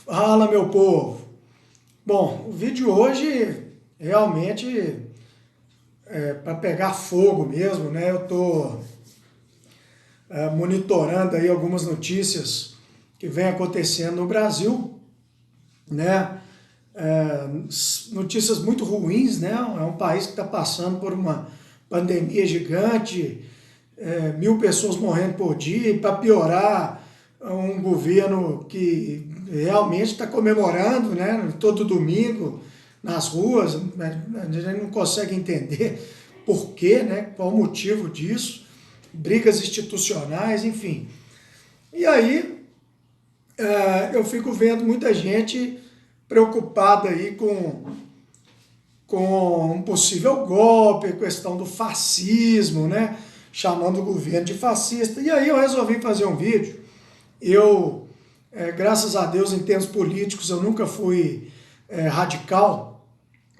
Fala, meu povo! Bom, o vídeo hoje realmente é para pegar fogo mesmo, né? Eu estou monitorando aí algumas notícias que vem acontecendo no Brasil, né? É, notícias muito ruins, né? É um país que está passando por uma pandemia gigante, 1.000 pessoas morrendo por dia, e para piorar, um governo que realmente está comemorando, né? Todo domingo nas ruas, a gente não consegue entender por quê, né? Qual o motivo disso, brigas institucionais, enfim. E aí eu fico vendo muita gente preocupada aí com um possível golpe, questão do fascismo, né? Chamando o governo de fascista. E aí eu resolvi fazer um vídeo. Eu, graças a Deus, em termos políticos, eu nunca fui radical.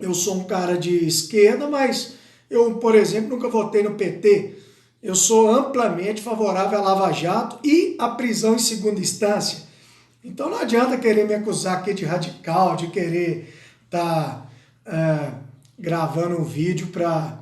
Eu sou um cara de esquerda, mas eu, por exemplo, nunca votei no PT. Eu sou amplamente favorável à Lava Jato e à prisão em segunda instância. Então não adianta querer me acusar aqui de radical, de querer estar gravando um vídeo para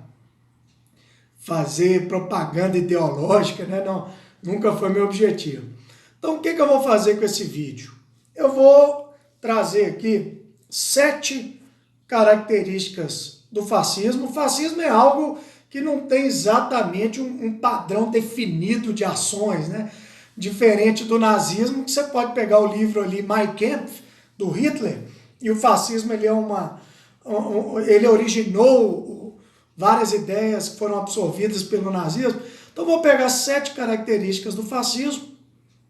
fazer propaganda ideológica, né? Não, nunca foi meu objetivo. Então o que eu vou fazer com esse vídeo? Eu vou trazer aqui 7 características do fascismo. O fascismo é algo que não tem exatamente um padrão definido de ações, né? Diferente do nazismo, que você pode pegar o livro ali, Mein Kampf, do Hitler, e o fascismo ele originou várias ideias que foram absorvidas pelo nazismo. Então vou pegar 7 características do fascismo,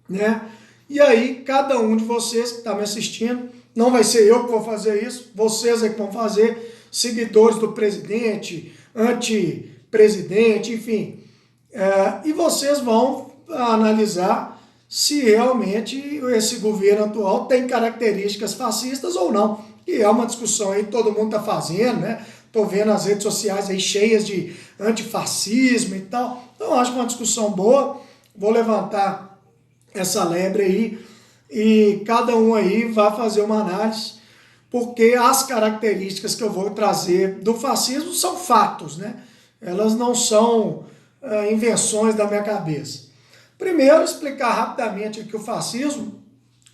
né? E aí cada um de vocês que está me assistindo, não vai ser eu que vou fazer isso, vocês é que vão fazer, seguidores do presidente, anti-presidente, enfim. E vocês vão analisar se realmente esse governo atual tem características fascistas ou não. E é uma discussão aí que todo mundo está fazendo, né? Estou vendo as redes sociais aí cheias de antifascismo e tal. Então acho que é uma discussão boa. Vou levantar essa lebre aí e cada um aí vai fazer uma análise, porque as características que eu vou trazer do fascismo são fatos, né? Elas não são invenções da minha cabeça. Primeiro, explicar rapidamente aqui o fascismo.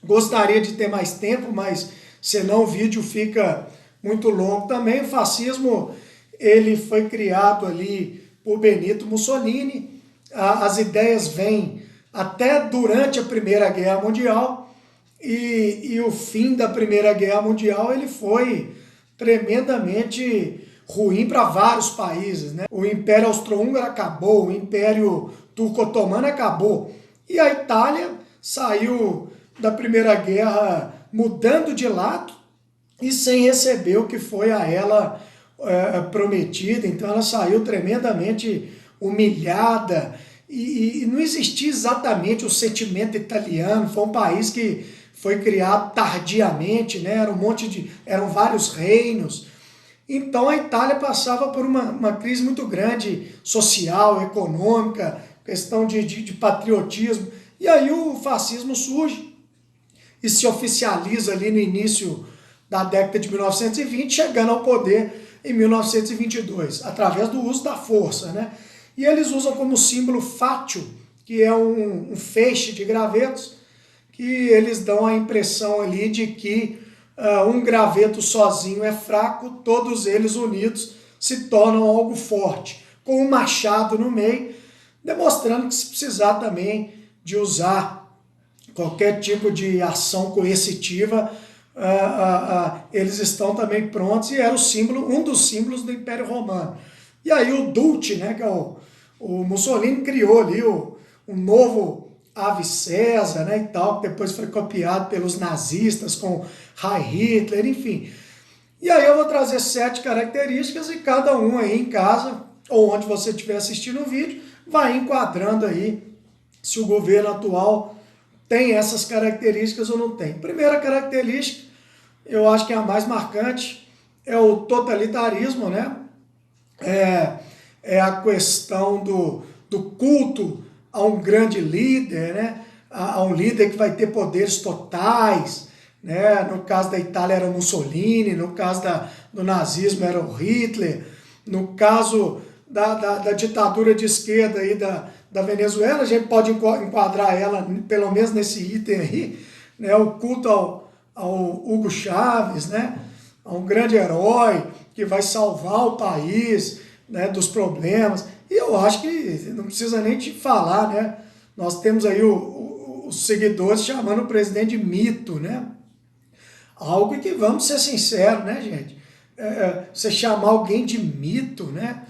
Gostaria de ter mais tempo, mas senão o vídeo fica muito longo também. O fascismo, ele foi criado ali por Benito Mussolini. As ideias vêm até durante a Primeira Guerra Mundial, e o fim da Primeira Guerra Mundial ele foi tremendamente ruim para vários países, né? O Império Austro-Húngaro acabou, o Império Turco-Otomano acabou, e a Itália saiu da Primeira Guerra mudando de lado e sem receber o que foi a ela prometida. Então ela saiu tremendamente humilhada, e não existia exatamente o sentimento italiano. Foi um país que foi criado tardiamente, né? Eram vários reinos. Então a Itália passava por uma crise muito grande, social, econômica, questão de patriotismo. E aí o fascismo surge e se oficializa ali no início da década de 1920, chegando ao poder em 1922, através do uso da força, né? E eles usam como símbolo fátio, que é um feixe de gravetos, que eles dão a impressão ali de que um graveto sozinho é fraco, todos eles unidos se tornam algo forte, com um machado no meio, demonstrando que se precisar também de usar qualquer tipo de ação coercitiva, eles estão também prontos, e era o símbolo, um dos símbolos do Império Romano. E aí o Dulce, né, que é o Mussolini, criou ali um novo Ave César, né, e tal, que depois foi copiado pelos nazistas com Heil Hitler, enfim. E aí eu vou trazer 7 características, e cada um aí em casa, ou onde você estiver assistindo o vídeo, vai enquadrando aí se o governo atual tem essas características ou não tem. Primeira característica, eu acho que é a mais marcante, é o totalitarismo, né? É a questão do culto a um grande líder, né? A um líder que vai ter poderes totais, né? No caso da Itália era o Mussolini, no caso do nazismo era o Hitler, no caso da ditadura de esquerda aí da Venezuela, a gente pode enquadrar ela, pelo menos nesse item aí, né? O culto ao Hugo Chávez, né? A um grande herói que vai salvar o país, né, dos problemas. E eu acho que não precisa nem te falar, né? Nós temos aí os seguidores chamando o presidente de mito, né? Algo que, vamos ser sinceros, né, gente? Você chamar alguém de mito, né?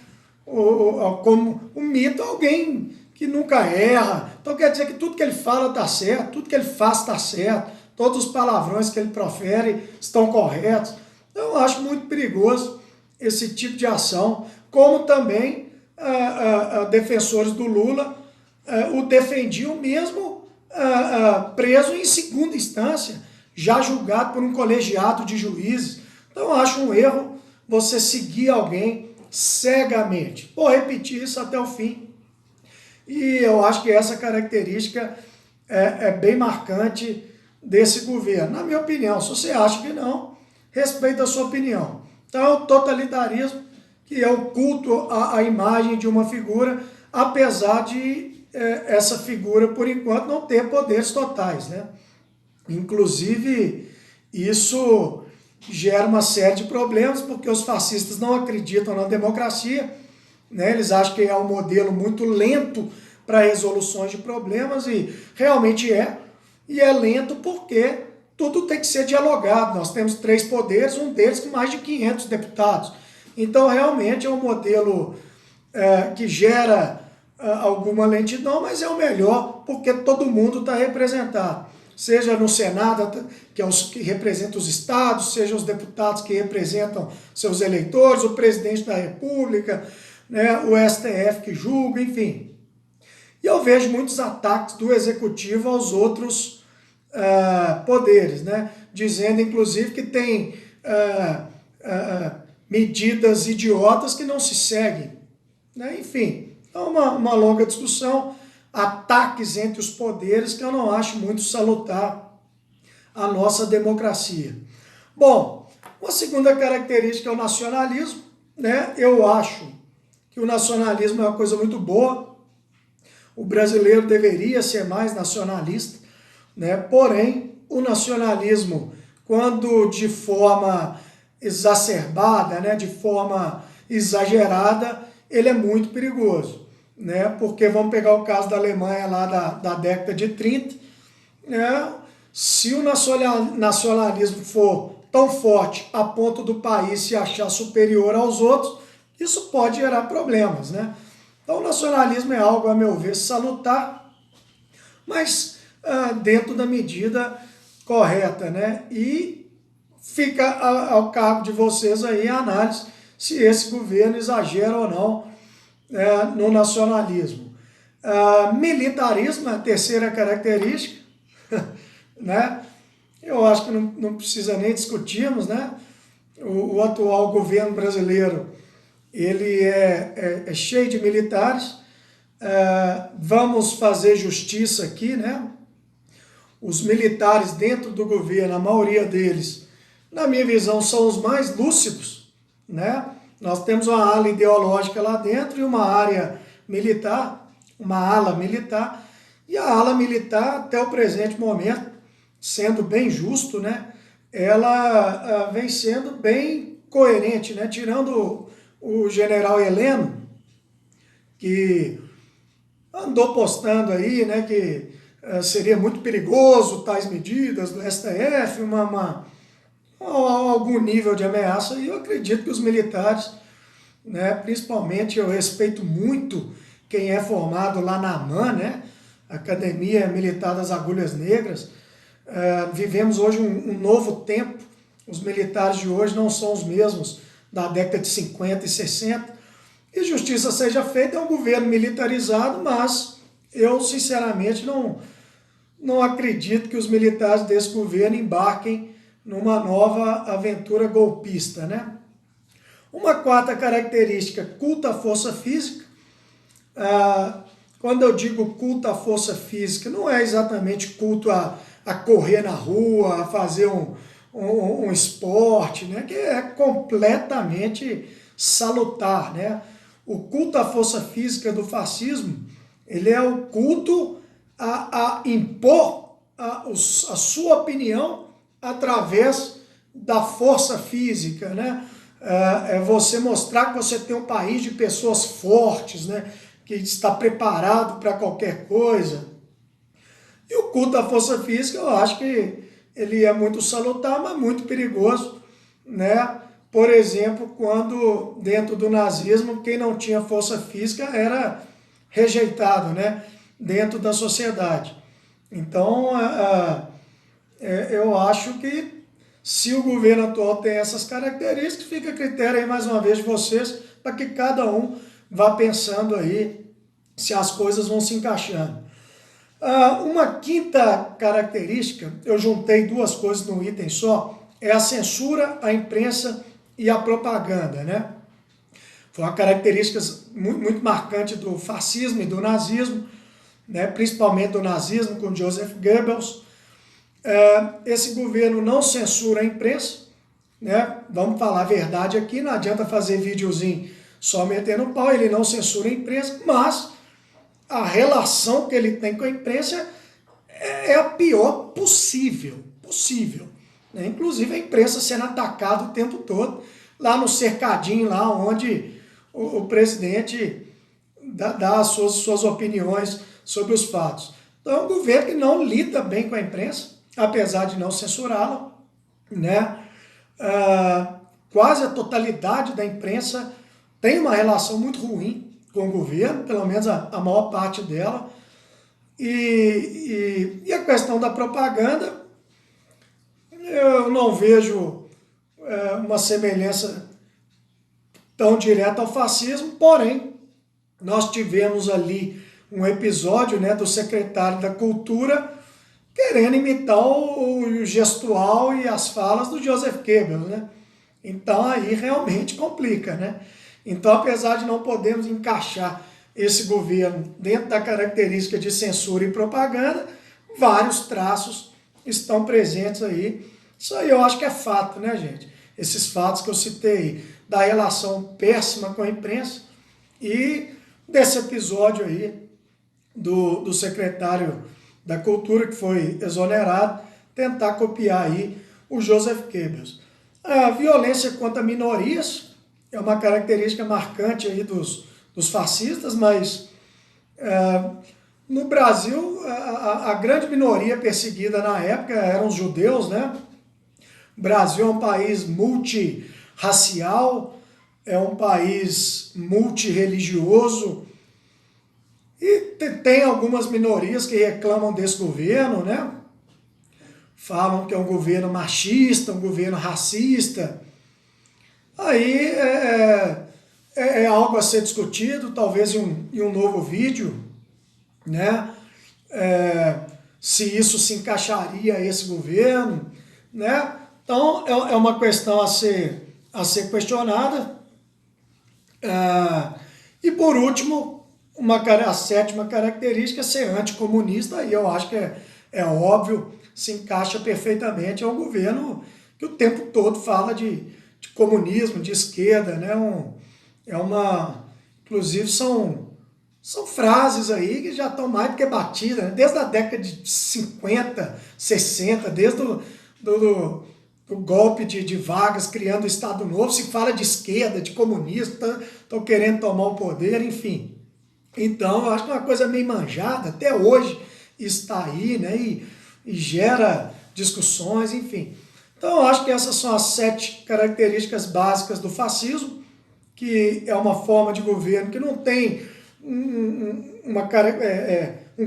Como um mito é alguém que nunca erra. Então quer dizer que tudo que ele fala está certo, tudo que ele faz está certo, todos os palavrões que ele profere estão corretos. Então eu acho muito perigoso esse tipo de ação, como também defensores do Lula o defendiam mesmo preso em segunda instância, já julgado por um colegiado de juízes. Então eu acho um erro você seguir alguém cegamente. Vou repetir isso até o fim. E eu acho que essa característica é bem marcante desse governo. Na minha opinião, se você acha que não, respeita a sua opinião. Então é o totalitarismo, que é o culto à imagem de uma figura, apesar de essa figura, por enquanto, não ter poderes totais, né? Inclusive, isso gera uma série de problemas, porque os fascistas não acreditam na democracia, né? Eles acham que é um modelo muito lento para resoluções de problemas, e realmente e é lento porque tudo tem que ser dialogado. Nós temos 3 poderes, um deles com mais de 500 deputados. Então, realmente é um modelo que gera alguma lentidão, mas é o melhor porque todo mundo está representado. Seja no Senado, que é os que representam os estados, seja os deputados que representam seus eleitores, o presidente da República, né, o STF que julga, enfim. E eu vejo muitos ataques do executivo aos outros poderes, né, dizendo inclusive que tem medidas idiotas que não se seguem, né? Enfim, é uma longa discussão, ataques entre os poderes que eu não acho muito salutar a nossa democracia. Bom, uma segunda característica é o nacionalismo, né? Eu acho que o nacionalismo é uma coisa muito boa, o brasileiro deveria ser mais nacionalista, né? Porém, o nacionalismo, quando de forma exacerbada, né, de forma exagerada, ele é muito perigoso, né? Porque vamos pegar o caso da Alemanha lá da década de 30, né? Se o nacionalismo for tão forte a ponto do país se achar superior aos outros, isso pode gerar problemas, né? Então o nacionalismo é algo, a meu ver, salutar, mas dentro da medida correta, né? E fica ao cargo de vocês aí a análise se esse governo exagera ou não no nacionalismo. Militarismo é a terceira característica, né? Eu acho que não precisa nem discutirmos, né? O atual governo brasileiro, ele é cheio de militares. Vamos fazer justiça aqui, né? Os militares dentro do governo, a maioria deles, na minha visão, são os mais lúcidos, né? Nós temos uma ala ideológica lá dentro e uma área militar, uma ala militar, e a ala militar, até o presente momento, sendo bem justo, né? Ela vem sendo bem coerente, né? Tirando o general Heleno, que andou postando aí, né, que seria muito perigoso tais medidas do STF, algum nível de ameaça, e eu acredito que os militares, né, principalmente eu respeito muito quem é formado lá na AMAN, né, Academia Militar das Agulhas Negras. Vivemos hoje um novo tempo, os militares de hoje não são os mesmos da década de 50 e 60, e justiça seja feita, é um governo militarizado, mas eu sinceramente não acredito que os militares desse governo embarquem numa nova aventura golpista, né? Uma quarta característica, culto à força física. Quando eu digo culto à força física, não é exatamente culto à a correr na rua, a fazer um esporte, né, que é completamente salutar, né? O culto à força física do fascismo, ele é o culto a impor a sua opinião através da força física, né? É você mostrar que você tem um país de pessoas fortes, né? Que está preparado para qualquer coisa. E o culto à força física, eu acho que ele é muito salutar, mas muito perigoso, né? Por exemplo, quando dentro do nazismo, quem não tinha força física era rejeitado, né? Dentro da sociedade. Então, eu acho que se o governo atual tem essas características, fica a critério aí mais uma vez de vocês, para que cada um vá pensando aí se as coisas vão se encaixando. Uma quinta característica, eu juntei duas coisas num item só, é a censura, a imprensa e a propaganda, né? Foi uma característica muito marcante do fascismo e do nazismo, né? Principalmente do nazismo com Joseph Goebbels. Esse governo não censura a imprensa, né? Vamos falar a verdade aqui, não adianta fazer videozinho só metendo pau, ele não censura a imprensa, mas a relação que ele tem com a imprensa é a pior possível. Né? Inclusive a imprensa sendo atacada o tempo todo, lá no cercadinho, lá onde o presidente dá as suas opiniões sobre os fatos. Então é um governo que não lida bem com a imprensa, apesar de não censurá-la, né? Quase a totalidade da imprensa tem uma relação muito ruim com o governo, pelo menos a maior parte dela. E a questão da propaganda, eu não vejo uma semelhança tão direta ao fascismo, porém, nós tivemos ali um episódio, né, do secretário da Cultura querendo imitar o gestual e as falas do Joseph Goebbels, né? Então aí realmente complica, né? Então, apesar de não podermos encaixar esse governo dentro da característica de censura e propaganda, vários traços estão presentes aí. Isso aí eu acho que é fato, né, gente? Esses fatos que eu citei da relação péssima com a imprensa e desse episódio aí do secretário da Cultura, que foi exonerado, tentar copiar aí o Joseph Goebbels. A violência contra minorias é uma característica marcante aí dos fascistas, mas no Brasil a grande minoria perseguida na época eram os judeus, né? O Brasil é um país multirracial, é um país multirreligioso, e tem algumas minorias que reclamam desse governo, né? Falam que é um governo machista, um governo racista. Aí é algo a ser discutido, talvez em um novo vídeo, né? Se isso se encaixaria a esse governo, né? Então é uma questão a ser questionada. E por último, a sétima característica é ser anticomunista, e eu acho que é óbvio, se encaixa perfeitamente, é um governo que o tempo todo fala de comunismo, de esquerda, né? Inclusive são frases aí que já estão mais do que batidas, né? Desde a década de 50, 60, desde do golpe de Vargas criando o Estado Novo, se fala de esquerda, de comunista, estão querendo tomar o poder, enfim. Então, eu acho que é uma coisa meio manjada, até hoje está aí, né? E gera discussões, enfim. Então, eu acho que essas são as 7 características básicas do fascismo, que é uma forma de governo que não tem um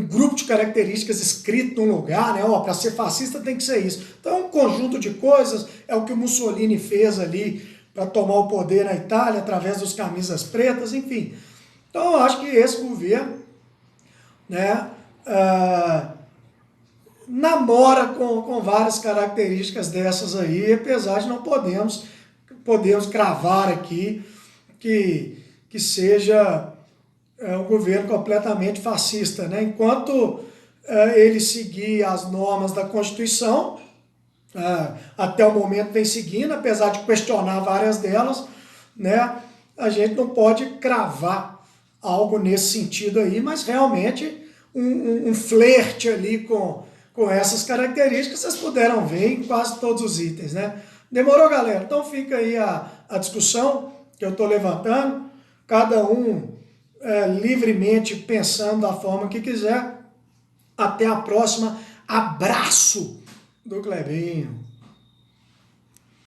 grupo de características escrito num lugar, né? Para ser fascista tem que ser isso. Então, é um conjunto de coisas, é o que o Mussolini fez ali para tomar o poder na Itália, através dos camisas pretas, enfim. Então, eu acho que esse governo, né, namora com várias características dessas aí, apesar de não podemos cravar aqui que seja um governo completamente fascista, né? Enquanto ele seguir as normas da Constituição, até o momento vem seguindo, apesar de questionar várias delas, né? A gente não pode cravar algo nesse sentido aí, mas realmente um flerte ali com essas características, vocês puderam ver em quase todos os itens, né? Demorou, galera? Então fica aí a discussão que eu estou levantando, cada um livremente pensando da forma que quiser. Até a próxima. Abraço do Clebinho.